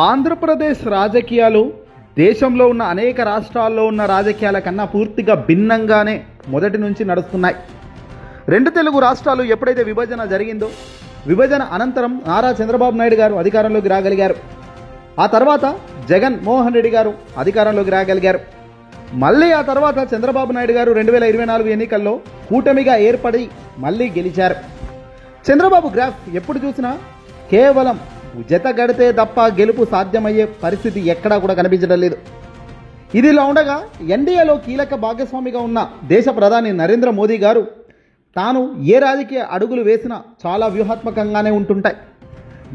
ఆంధ్రప్రదేశ్ రాజకీయాలు దేశంలో ఉన్న అనేక రాష్ట్రాల్లో ఉన్న రాజకీయాల కన్నా పూర్తిగా భిన్నంగానే మొదటి నుంచి నడుస్తున్నాయి. రెండు తెలుగు రాష్ట్రాలు ఎప్పుడైతే విభజన జరిగిందో, విభజన అనంతరం నారా చంద్రబాబు నాయుడు గారు అధికారంలోకి రాగలిగారు. ఆ తర్వాత జగన్ మోహన్ రెడ్డి గారు అధికారంలోకి రాగలిగారు. మళ్ళీ ఆ తర్వాత చంద్రబాబు నాయుడు గారు 2024 ఎన్నికల్లో కూటమిగా ఏర్పడి మళ్ళీ గెలిచారు. చంద్రబాబు గ్రాఫ్ ఎప్పుడు చూసినా కేవలం జత గడితే తప్ప గెలుపు సాధ్యమయ్యే పరిస్థితి ఎక్కడా కూడా కనిపించడం లేదు. ఇదిలా ఉండగా ఎన్డీఏలో కీలక భాగస్వామిగా ఉన్న దేశ ప్రధాని నరేంద్ర మోదీ గారు తాను ఏ రాజకీయ అడుగులు వేసినా చాలా వ్యూహాత్మకంగానే ఉంటుంటాయి.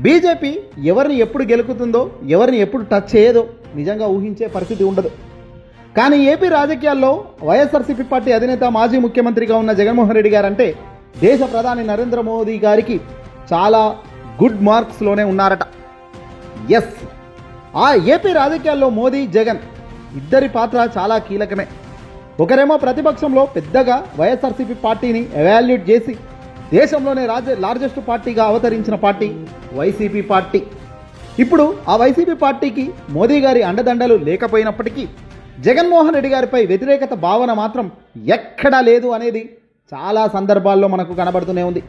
బీజేపీ ఎవరిని ఎప్పుడు గెలుకుతుందో, ఎవరిని ఎప్పుడు టచ్ చేయదో నిజంగా ఊహించే పరిస్థితి ఉండదు. కానీ ఏపీ రాజకీయాల్లో వైఎస్ఆర్సీపీ పార్టీ అధినేత మాజీ ముఖ్యమంత్రిగా ఉన్న జగన్మోహన్ రెడ్డి గారు అంటే దేశ ప్రధాని నరేంద్ర మోదీ గారికి చాలా గుడ్ మార్క్స్లోనే ఉన్నారట. ఎస్, ఆ ఏపీ రాజకీయాల్లో మోదీ జగన్ ఇద్దరి పాత్ర చాలా కీలకమే. ఒకరేమో ప్రతిపక్షంలో పెద్దగా వైఎస్ఆర్సీపీ పార్టీని ఎవాల్యుయేట్ చేసి దేశంలోనే లార్జెస్ట్ పార్టీగా అవతరించిన పార్టీ వైసీపీ పార్టీ. ఇప్పుడు ఆ వైసీపీ పార్టీకి మోదీ గారి అండదండలు లేకపోయినప్పటికీ జగన్మోహన్ రెడ్డి గారిపై వ్యతిరేకత భావన మాత్రం ఎక్కడా లేదు అనేది చాలా సందర్భాల్లో మనకు కనబడుతూనే ఉంది.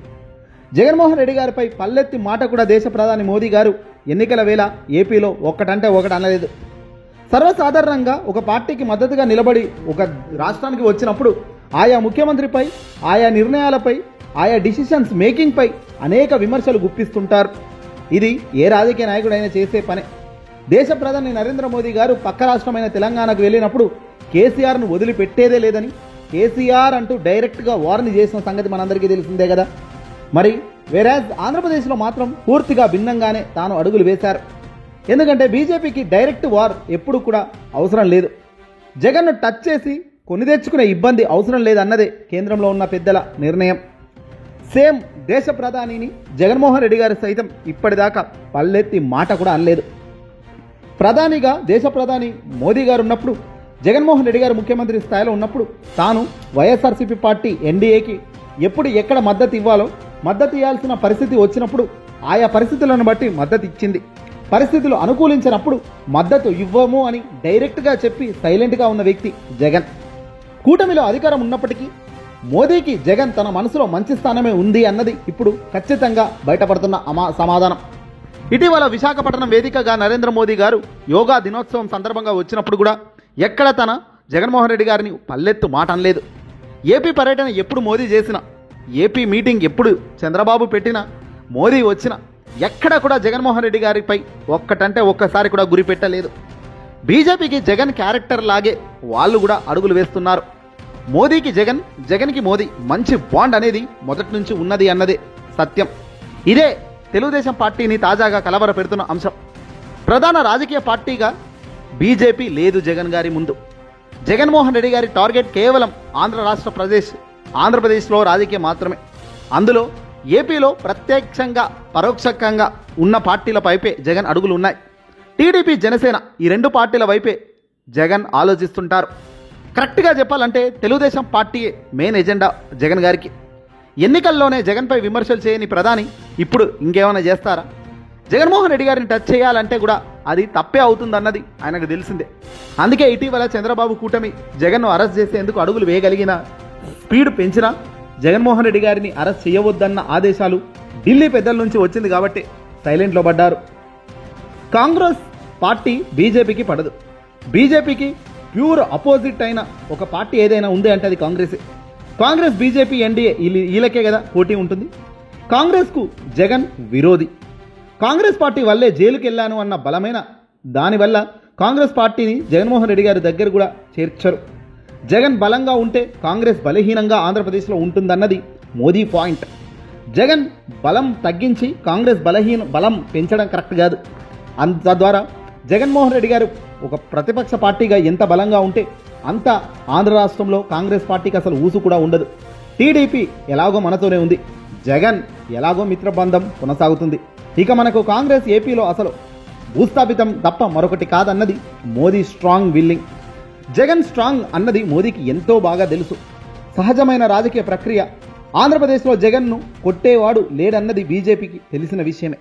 జగన్మోహన్ రెడ్డి గారిపై పల్లెత్తి మాట కూడా దేశ ప్రధాని మోదీ గారు ఎన్నికల వేళ ఏపీలో ఒక్కటంటే ఒకటి అనలేదు. సర్వసాధారణంగా ఒక పార్టీకి మద్దతుగా నిలబడి ఒక రాష్ట్రానికి వచ్చినప్పుడు ఆయా ముఖ్యమంత్రిపై, ఆయా నిర్ణయాలపై, ఆయా డిసిషన్స్ మేకింగ్పై అనేక విమర్శలు గుప్పిస్తుంటారు. ఇది ఏ రాజకీయ నాయకుడైనా చేసే పనే. దేశ ప్రధాని నరేంద్ర మోదీ గారు పక్క రాష్ట్రమైన తెలంగాణకు వెళ్ళినప్పుడు కేసీఆర్ను వదిలిపెట్టేదే లేదని కేసీఆర్ అంటూ డైరెక్ట్గా వార్ని చేసిన సంగతి మనందరికీ తెలిసిందే కదా. మరి వేరాజ్ ఆంధ్రప్రదేశ్లో మాత్రం పూర్తిగా భిన్నంగానే తాను అడుగులు వేశారు. ఎందుకంటే బీజేపీకి డైరెక్ట్ వార్ ఎప్పుడు కూడా అవసరం లేదు. జగన్ను టచ్ చేసి కొని తెచ్చుకునే ఇబ్బంది అవసరం లేదన్నదే కేంద్రంలో ఉన్న పెద్దల నిర్ణయం. సేమ్ దేశ ప్రధానిని జగన్మోహన్ రెడ్డి గారు సైతం ఇప్పటిదాకా పల్లెత్తి మాట కూడా అనలేదు. ప్రధానిగా దేశ ప్రధాని మోదీ గారు ఉన్నప్పుడు, జగన్మోహన్ రెడ్డి గారు ముఖ్యమంత్రి స్థాయిలో ఉన్నప్పుడు తాను వైఎస్ఆర్సీపీ పార్టీ ఎన్డీఏకి ఎప్పుడు ఎక్కడ మద్దతు ఇవ్వాలో, మద్దతు ఇవ్వాల్సిన పరిస్థితి వచ్చినప్పుడు ఆయా పరిస్థితులను బట్టి మద్దతు ఇచ్చింది. పరిస్థితులు అనుకూలించినప్పుడు మద్దతు ఇవ్వము అని డైరెక్ట్గా చెప్పి సైలెంట్గా ఉన్న వ్యక్తి జగన్. కూటమిలో అధికారం ఉన్నప్పటికీ మోదీకి జగన్ తన మనసులో మంచి స్థానమే ఉంది అన్నది ఇప్పుడు ఖచ్చితంగా బయటపడుతున్న సమాధానం. ఇటీవల విశాఖపట్నం వేదికగా నరేంద్ర మోదీ గారు యోగా దినోత్సవం సందర్భంగా వచ్చినప్పుడు కూడా ఎక్కడ తన జగన్మోహన్ రెడ్డి గారిని పల్లెత్తు మాట అనలేదు. ఏపీ పర్యటన ఎప్పుడు మోదీ చేసినా, ఏపీ మీటింగ్ ఎప్పుడు చంద్రబాబు పెట్టినా, మోదీ వచ్చినా ఎక్కడ కూడా జగన్మోహన్ రెడ్డి గారిపై ఒక్కటంటే ఒక్కసారి కూడా గురి పెట్టలేదు. బీజేపీకి జగన్ క్యారెక్టర్ లాగే వాళ్ళు కూడా అడుగులు వేస్తున్నారు. మోదీకి జగన్, జగన్కి మోదీ మంచి బాండ్ అనేది మొదటి నుంచి ఉన్నది అన్నదే సత్యం. ఇదే తెలుగుదేశం పార్టీని తాజాగా కలవర పెడుతున్న అంశం. ప్రధాన రాజకీయ పార్టీగా బీజేపీ లేదు జగన్ గారి ముందు. జగన్మోహన్ రెడ్డి గారి టార్గెట్ కేవలం ఆంధ్రప్రదేశ్లో రాజకీయం మాత్రమే. అందులో ఏపీలో ప్రత్యక్షంగా పరోక్షంగా ఉన్న పార్టీల వైపే జగన్ అడుగులు ఉన్నాయి. టీడీపీ, జనసేన ఈ రెండు పార్టీల వైపే జగన్ ఆలోచిస్తుంటారు. కరెక్ట్గా చెప్పాలంటే తెలుగుదేశం పార్టీయే మెయిన్ ఎజెండా జగన్ గారికి. ఎన్నికల్లోనే జగన్పై విమర్శలు చేయని ప్రధాని ఇప్పుడు ఇంకేమైనా చేస్తారా? జగన్మోహన్ రెడ్డి గారిని టచ్ చేయాలంటే కూడా అది తప్పే అవుతుందన్నది ఆయనకు తెలిసిందే. అందుకే ఇటీవల చంద్రబాబు కూటమి జగన్ను అరెస్ట్ చేసేందుకు అడుగులు వేయగలిగిన స్పీడ్ పెంచినా జగన్మోహన్ రెడ్డి గారిని అరెస్ట్ చేయవద్దన్న ఆదేశాలు ఢిల్లీ పెద్దల నుంచి వచ్చింది కాబట్టి సైలెంట్లో పడ్డారు. కాంగ్రెస్ పార్టీ బీజేపీకి పడదు. బీజేపీకి ప్యూర్ అపోజిట్ అయిన ఒక పార్టీ ఏదైనా ఉంది అంటే అది కాంగ్రెసే. కాంగ్రెస్, బీజేపీ, ఎన్డీఏ వీళ్ళకే కదా పోటీ ఉంటుంది. కాంగ్రెస్కు జగన్ విరోధి. కాంగ్రెస్ పార్టీ వల్లే జైలుకి వెళ్ళాను అన్న బలమైన దానివల్ల కాంగ్రెస్ పార్టీని జగన్మోహన్ రెడ్డి గారి దగ్గర కూడా చేర్చరు. జగన్ బలంగా ఉంటే కాంగ్రెస్ బలహీనంగా ఆంధ్రప్రదేశ్లో ఉంటుందన్నది మోదీ పాయింట్. జగన్ బలం తగ్గించి కాంగ్రెస్ బలం పెంచడం కరెక్ట్ కాదు. తద్వారా జగన్మోహన్ రెడ్డి గారు ఒక ప్రతిపక్ష పార్టీగా ఎంత బలంగా ఉంటే అంత ఆంధ్ర రాష్ట్రంలో కాంగ్రెస్ పార్టీకి అసలు ఊసు కూడా ఉండదు. టీడీపీ ఎలాగో మనతోనే ఉంది, జగన్ ఎలాగో మిత్రబంధం కొనసాగుతుంది. ఇక మనకు కాంగ్రెస్ ఏపీలో అసలు భూస్థాపితం తప్ప మరొకటి కాదన్నది Modi strong willing. Jagan strong అన్నది మోదీకి ఎంతో బాగా తెలుసు. సహజమైన రాజకీయ ప్రక్రియ. ఆంధ్రప్రదేశ్లో జగన్ను కొట్టేవాడు లేడన్నది బీజేపీకి తెలిసిన విషయమే.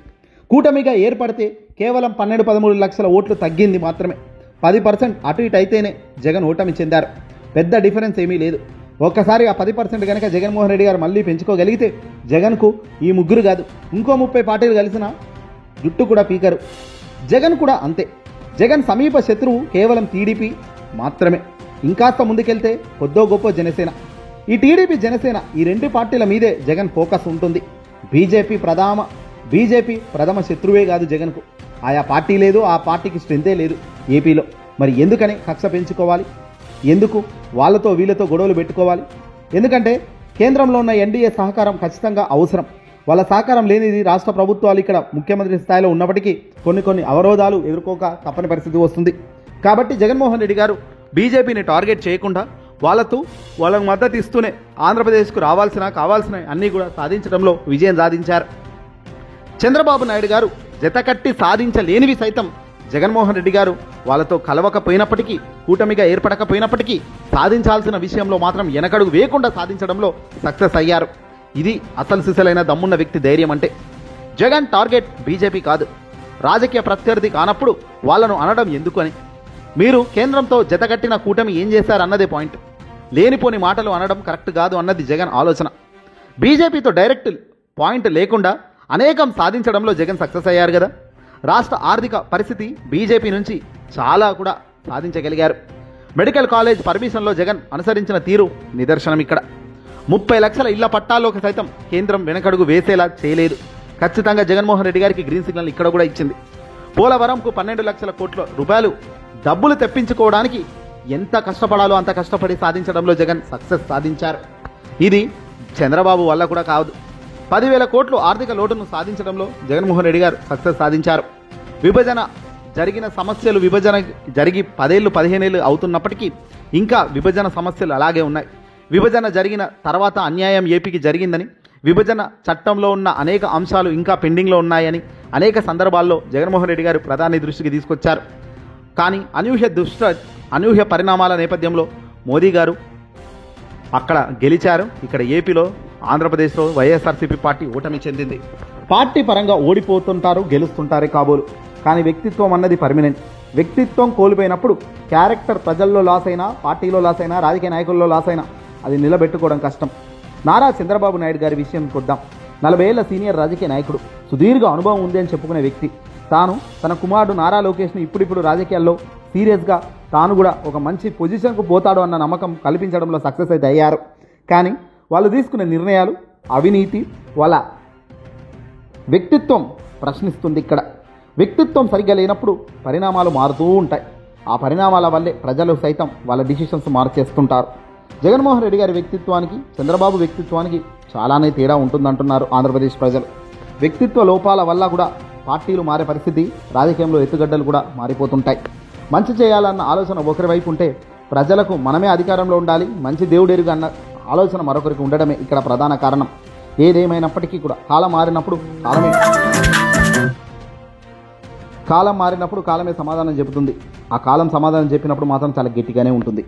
కూటమిగా ఏర్పడితే కేవలం 12-13 లక్షల ఓట్లు తగ్గింది మాత్రమే. 10% అటు ఇటు అయితేనే జగన్ ఓటమి చెందారు. పెద్ద డిఫరెన్స్ ఏమీ లేదు. ఒక్కసారి ఆ 10% కనుక జగన్మోహన్ రెడ్డి గారు మళ్ళీ పెంచుకోగలిగితే జగన్కు ఈ ముగ్గురు కాదు ఇంకో 30 పార్టీలు కలిసిన జుట్టు కూడా పీకరు. జగన్ కూడా అంతే. జగన్ సమీప శత్రువు కేవలం టీడీపీ మాత్రమే. ఇంకాస్త ముందుకెళ్తే కొద్దో గొప్ప జనసేన. ఈ టీడీపీ జనసేన ఈ రెండు పార్టీల మీదే జగన్ ఫోకస్ ఉంటుంది. బీజేపీ ప్రథమ శత్రువే కాదు జగన్కు. ఆయా పార్టీ లేదు, ఆ పార్టీకి స్ట్రెంతే లేదు ఏపీలో. మరి ఎందుకని కక్ష పెంచుకోవాలి? ఎందుకు వాళ్ళతో వీళ్ళతో గొడవలు పెట్టుకోవాలి? ఎందుకంటే కేంద్రంలో ఉన్న ఎన్డీఏ సహకారం ఖచ్చితంగా అవసరం. వాళ్ళ సహకారం లేనిది రాష్ట్ర ప్రభుత్వాలు ఇక్కడ ముఖ్యమంత్రి స్థాయిలో ఉన్నప్పటికీ కొన్ని అవరోధాలు ఎదుర్కోక తప్పని పరిస్థితి వస్తుంది. కాబట్టి జగన్మోహన్ రెడ్డి గారు బీజేపీని టార్గెట్ చేయకుండా వాళ్ళకు మద్దతు ఇస్తూనే ఆంధ్రప్రదేశ్కు కావాల్సిన అన్నీ కూడా సాధించడంలో విజయం సాధించారు. చంద్రబాబు నాయుడు గారు జతకట్టి సాధించలేనివి సైతం జగన్మోహన్ రెడ్డి గారు వాళ్ళతో కలవకపోయినప్పటికీ, కూటమిగా ఏర్పడకపోయినప్పటికీ సాధించాల్సిన విషయంలో మాత్రం వెనకడుగు వేయకుండా సాధించడంలో సక్సెస్ అయ్యారు. ఇది అసలు సిసలైన దమ్మున్న వ్యక్తి ధైర్యం అంటే. జగన్ టార్గెట్ బీజేపీ కాదు, రాజకీయ ప్రత్యర్థి కానప్పుడు వాళ్ళను అనడం ఎందుకు అని. మీరు కేంద్రంతో జతకట్టిన కూటమి ఏం చేశారన్నదే పాయింట్. లేనిపోని మాటలు అనడం కరెక్ట్ కాదు అన్నది జగన్ ఆలోచన. బీజేపీతో డైరెక్ట్ పాయింట్ లేకుండా అనేకం సాధించడంలో జగన్ సక్సెస్ అయ్యారు కదా. రాష్ట్ర ఆర్థిక పరిస్థితి బీజేపీ నుంచి చాలా కూడా సాధించగలిగారు. మెడికల్ కాలేజ్ పర్మిషన్లో జగన్ అనుసరించిన తీరు నిదర్శనం. ఇక్కడ 30 లక్షల ఇళ్ల పట్టాల్లోకి సైతం కేంద్రం వెనకడుగు వేసేలా చేయలేదు. ఖచ్చితంగా జగన్మోహన్ రెడ్డి గారికి గ్రీన్ సిగ్నల్ ఇక్కడ కూడా ఇచ్చింది. పోలవరంకు 12 లక్షల కోట్ల రూపాయలు డబ్బులు తెప్పించుకోవడానికి ఎంత కష్టపడాలో అంత కష్టపడి సాధించడంలో జగన్ సక్సెస్ సాధించారు. ఇది చంద్రబాబు వల్ల కూడా కాదు. 10,000 కోట్లు ఆర్థిక లోటును సాధించడంలో జగన్మోహన్ రెడ్డి గారు సక్సెస్ సాధించారు. విభజన జరిగి 10 ఏళ్ళు 15 ఏళ్ళు అవుతున్నప్పటికీ ఇంకా విభజన సమస్యలు అలాగే ఉన్నాయి. విభజన జరిగిన తర్వాత అన్యాయం ఏపీకి జరిగిందని, విభజన చట్టంలో ఉన్న అనేక అంశాలు ఇంకా పెండింగ్లో ఉన్నాయని అనేక సందర్భాల్లో జగన్మోహన్ రెడ్డి గారు ప్రధాని దృష్టికి తీసుకొచ్చారు. కానీ అనూహ్య పరిణామాల నేపథ్యంలో మోదీ గారు అక్కడ గెలిచారు. ఇక్కడ ఏపీలో, ఆంధ్రప్రదేశ్లో వైఎస్ఆర్సీపీ పార్టీ ఓటమి చెందింది. పార్టీ పరంగా ఓడిపోతుంటారు, గెలుస్తుంటారే కాబోలు. కానీ వ్యక్తిత్వం అన్నది పర్మనెంట్. వ్యక్తిత్వం కోల్పోయినప్పుడు క్యారెక్టర్ ప్రజల్లో లాస్ అయినా, పార్టీలో లాస్ అయినా, రాజకీయ నాయకుల్లో లాస్ అయినా అది నిలబెట్టుకోవడం కష్టం. నారా చంద్రబాబు నాయుడు గారి విషయం చూద్దాం. 40 ఏళ్ల సీనియర్ రాజకీయ నాయకుడు, సుదీర్ఘ అనుభవం ఉంది అని చెప్పుకునే వ్యక్తి. తాను తన కుమారుడు నారా లోకేష్ను ఇప్పుడిప్పుడు రాజకీయాల్లో సీరియస్గా తాను కూడా ఒక మంచి పొజిషన్కు పోతాడు అన్న నమ్మకం కల్పించడంలో సక్సెస్ అయితే అయ్యారు. కానీ వాళ్ళు తీసుకునే నిర్ణయాలు, అవినీతి, వాళ్ళ వ్యక్తిత్వం ప్రశ్నిస్తుంది. ఇక్కడ వ్యక్తిత్వం సరిగ్గా లేనప్పుడు పరిణామాలు మారుతూ ఉంటాయి. ఆ పరిణామాల వల్లే ప్రజలు సైతం వాళ్ళ డిసిషన్స్ మార్చేస్తుంటారు. జగన్మోహన్ రెడ్డి గారి వ్యక్తిత్వానికి, చంద్రబాబు వ్యక్తిత్వానికి చాలానే తేడా ఉంటుందంటున్నారు ఆంధ్రప్రదేశ్ ప్రజలు. వ్యక్తిత్వ లోపాల వల్ల కూడా పార్టీలు మారే పరిస్థితి, రాజకీయంలో ఎత్తుగడ్డలు కూడా మారిపోతుంటాయి. మంచి చేయాలన్న ఆలోచన ఒకరి వైపు ఉంటే ప్రజలకు మనమే అధికారంలో ఉండాలి, మంచి దేవుడెరుగు అన్న ఆలోచన మరొకరికి ఉండడమే ఇక్కడ ప్రధాన కారణం. ఏదేమైనప్పటికీ కూడా కాలం మారినప్పుడు కాలమే సమాధానం చెబుతుంది. ఆ కాలం సమాధానం చెప్పినప్పుడు మాత్రం చాలా గట్టిగానే ఉంటుంది.